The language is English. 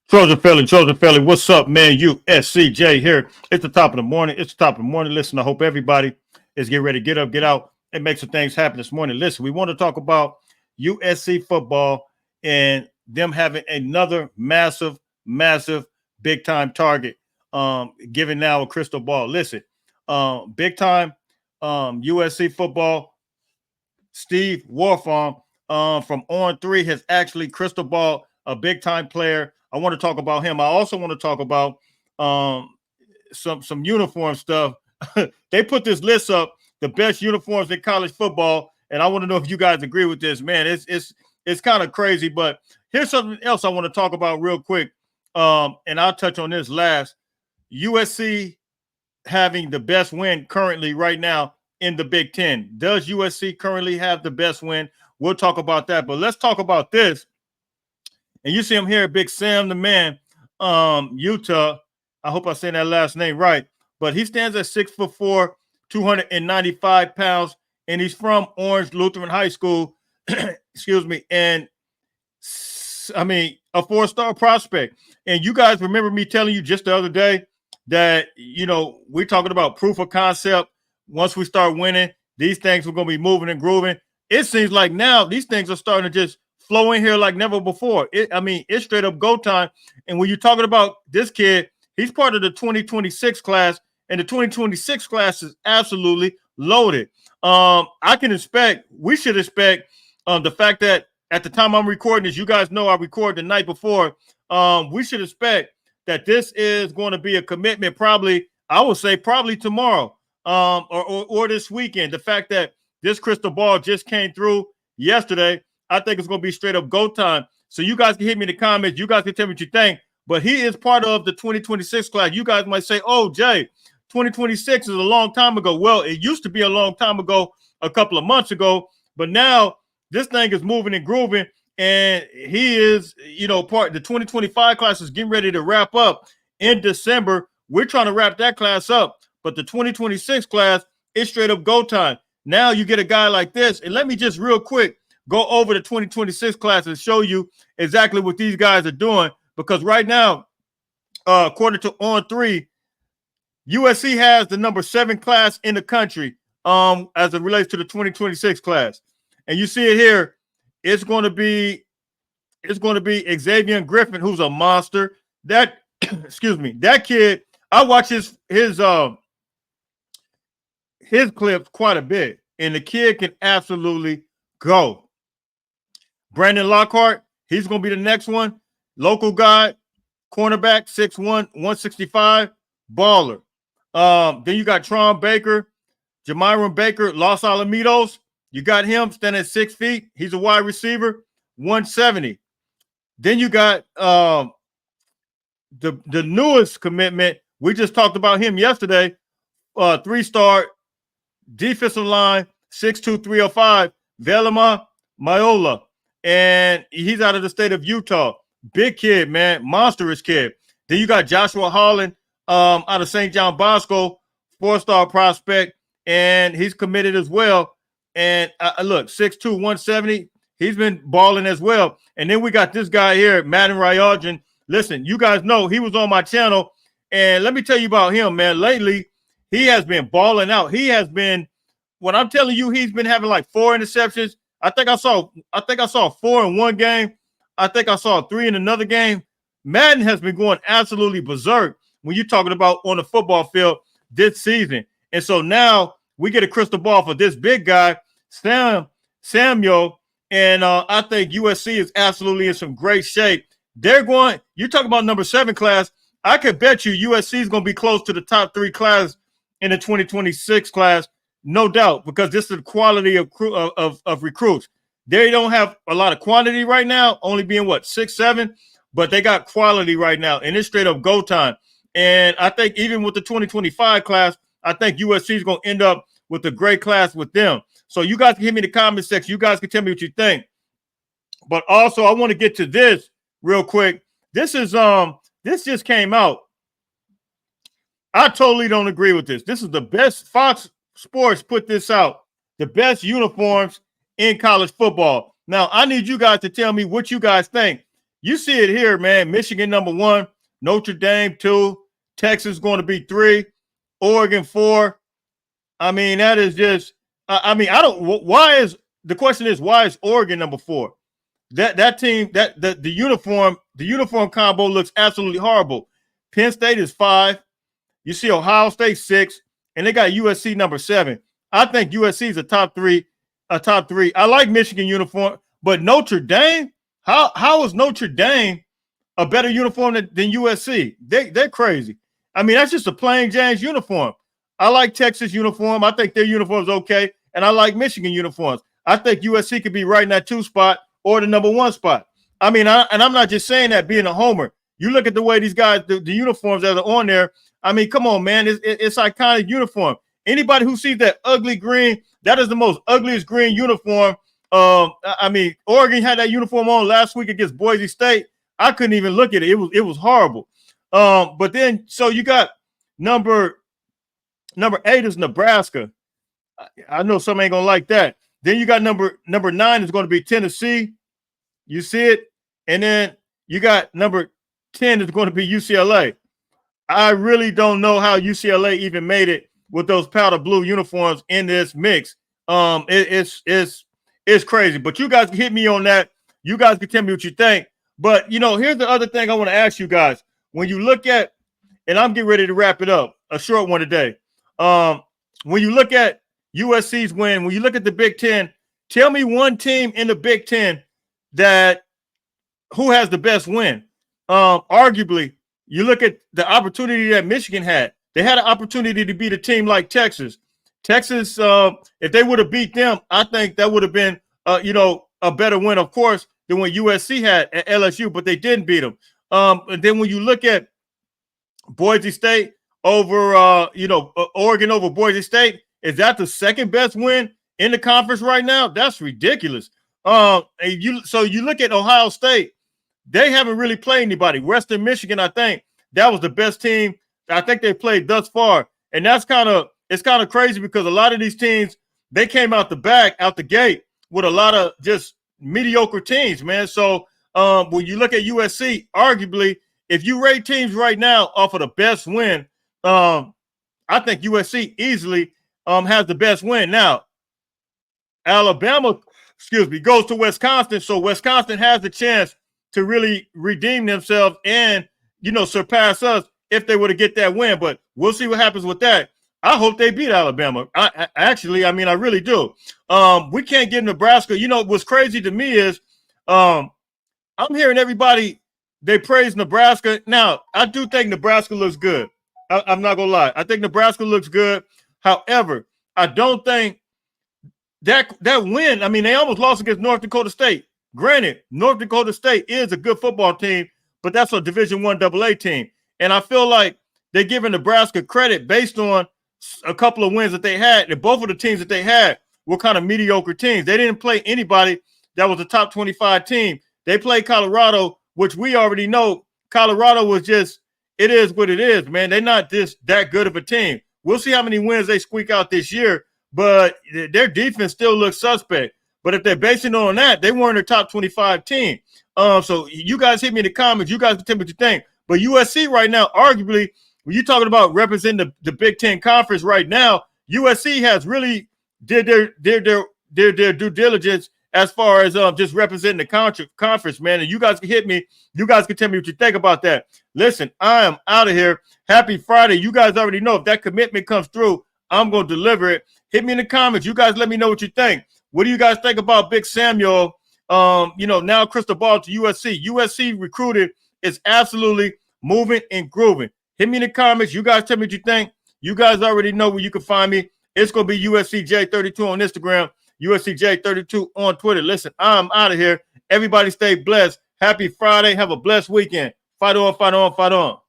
Trojan Felly, what's up, man? USCJ here. It's the top of the morning. It's the top of the morning. Listen, I hope everybody is getting ready to get up, get out, and make some things happen this morning. Listen, we want to talk about USC football and them having another massive, big time target. Giving now a crystal ball. Listen, big time USC football. Steve Warfarm from On Three has actually crystal ball a big time player. I want to talk about him. I also want to talk about um, some uniform stuff. They put this list up, the best uniforms in college football, and I want to know if you guys agree with this. Man, it's kind of crazy, but here's something else I want to talk about real quick, and I'll touch on this last. USC having the best win currently right now in the Big Ten. Does USC currently have the best win? We'll talk about that, but let's talk about this. And you see him here, Big Sam, the man, Utah. I hope I say that last name right. But he stands at 6'4", 295 pounds, and he's from Orange Lutheran High School. Excuse me. And I mean, a 4-star prospect. And you guys remember me telling you just the other day that, we're talking about proof of concept. Once we start winning, these things are going to be moving and grooving. It seems like now these things are starting to just flow in here like never before. It's straight up go time. And when you're talking about this kid, he's part of the 2026 class, and the 2026 class is absolutely loaded. We should expect the fact that at the time I'm recording this, you guys know I record the night before. We should expect that this is going to be a commitment probably tomorrow or this weekend. The fact that this crystal ball just came through yesterday, I think it's going to be straight up go time. So you guys can hit me in the comments. You guys can tell me what you think. But he is part of the 2026 class. You guys might say, oh, Jay, 2026 is a long time ago. Well, it used to be a long time ago, a couple of months ago. But now this thing is moving and grooving. And he is, part of the 2025 class is getting ready to wrap up in December. We're trying to wrap that class up. But the 2026 class is straight up go time. Now you get a guy like this. And let me just real quick go over the 2026 class and show you exactly what these guys are doing. Because right now, according to On Three, USC has the number 7 class in the country as it relates to the 2026 class. And you see it here. It's going to be Xavier Griffin, who's a monster. That excuse me, that kid. I watch his clips quite a bit, and the kid can absolutely go. Brandon Lockhart, he's going to be the next one. Local guy, cornerback, 6'1", 165, baller. Then you got Tron Baker, Jamiron Baker, Los Alamitos. You got him standing at 6 feet. He's a wide receiver, 170. Then you got the newest commitment. We just talked about him yesterday. 3-star defensive line, 6'2", 305, Velima Mayola. And he's out of the state of Utah. Big kid, man. Monstrous kid. Then you got Joshua Holland out of St. John Bosco, 4-star prospect, and he's committed as well. And look, 6'2", 170. He's been balling as well. And then we got this guy here, Madden Rayarjan. Listen, you guys know he was on my channel. And let me tell you about him, man. Lately, he has been balling out. He has been, when I'm telling you, he's been having like 4 interceptions. I think I saw 4 in one game. I think I saw 3 in another game. Madden has been going absolutely berserk when you're talking about on the football field this season. And so now we get a crystal ball for this big guy, Samuel. And I think USC is absolutely in some great shape. You're talking about number 7 class. I could bet you USC is going to be close to the top 3 class in the 2026 class, no doubt, because this is the quality of recruits. They don't have a lot of quantity right now, only being 6, 7, but they got quality right now, and it's straight up go time. And I think even with the 2025 class, I think USC is going to end up with a great class with them. So you guys can hit me in the comment section. You guys can tell me what you think. But also, I want to get to this real quick. This just came out. I totally don't agree with this. This is the best. Fox Sports put this out. The best uniforms in college football. Now, I need you guys to tell me what you guys think. you see it here, man. Michigan number 1, Notre Dame 2, Texas going to be 3, Oregon 4. I mean, that is just. I mean, I don't. Why is the question is why is Oregon number 4? That team the uniform combo looks absolutely horrible. Penn State is 5. You see Ohio State 6, and they got USC number 7. I think USC is a top 3. I like Michigan uniform, but Notre Dame. How is Notre Dame a better uniform than USC? They're crazy. I mean, that's just a plain James uniform. I like Texas uniform. I think their uniform is okay, and I like Michigan uniforms. I think USC could be right in that 2 spot or the number 1 spot. I mean, I'm not just saying that being a homer. You look at the way these guys, the uniforms that are on there. I mean, come on, man. It's iconic uniform. Anybody who sees that ugly green, that is the most ugliest green uniform. I mean, Oregon had that uniform on last week against Boise State. I couldn't even look at it. It was horrible. But then, so you got number 8 is Nebraska. I know some ain't gonna like that. Then you got number 9 is going to be Tennessee. You see it, and then you got number 10 is going to be UCLA. I really don't know how UCLA even made it with those powder blue uniforms in this mix. It's crazy. But you guys can hit me on that. You guys can tell me what you think. But here's the other thing I want to ask you guys. When you look at, and I'm getting ready to wrap it up, a short one today. When you look at USC's win, when you look at the Big Ten, tell me one team in the Big Ten who has the best win. Arguably, you look at the opportunity that Michigan had. They had an opportunity to beat a team like Texas. Texas, if they would have beat them, I think that would have been, a better win, of course, than what USC had at LSU, but they didn't beat them. And then when you look at Boise State over, Oregon over Boise State, is that the second best win in the conference right now? That's ridiculous. So you look at Ohio State, they haven't really played anybody. Western Michigan, I think that was the best team I think they played thus far. And it's kind of crazy because a lot of these teams, they came out the gate with a lot of just mediocre teams, man. So when you look at USC, arguably, if you rate teams right now off of the best win, I think USC easily has the best win. Now, Alabama, goes to Wisconsin, so Wisconsin has the chance to really redeem themselves and, surpass us if they were to get that win. But we'll see what happens with that. I hope they beat Alabama. I really do. We can't get Nebraska. What's crazy to me is I'm hearing everybody, they praise Nebraska. Now, I do think Nebraska looks good. I'm not going to lie. I think Nebraska looks good. However, I don't think that win, I mean, they almost lost against North Dakota State. Granted, North Dakota State is a good football team, but that's a Division I AA team. And I feel like they're giving Nebraska credit based on a couple of wins that they had. And both of the teams that they had were kind of mediocre teams. They didn't play anybody that was a top 25 team. They played Colorado, which we already know Colorado was just, it is what it is, man. They're not just that good of a team. We'll see how many wins they squeak out this year, but their defense still looks suspect. But if they're basing it on that, they weren't a top 25 team. So you guys hit me in the comments. You guys can tell me what you think. But USC right now, arguably, when you're talking about representing the Big Ten Conference right now, USC has really did their due diligence as far as just representing the conference, man. And you guys can hit me. You guys can tell me what you think about that. Listen, I am out of here. Happy Friday. You guys already know if that commitment comes through, I'm going to deliver it. Hit me in the comments. You guys let me know what you think. What do you guys think about Big Samuel? Now crystal ball to USC. USC recruited is absolutely moving and grooving. Hit me in the comments. You guys tell me what you think. You guys already know where you can find me. It's going to be USCJ32 on Instagram, USCJ32 on Twitter. Listen, I'm out of here. Everybody stay blessed. Happy Friday. Have a blessed weekend. Fight on, fight on, fight on.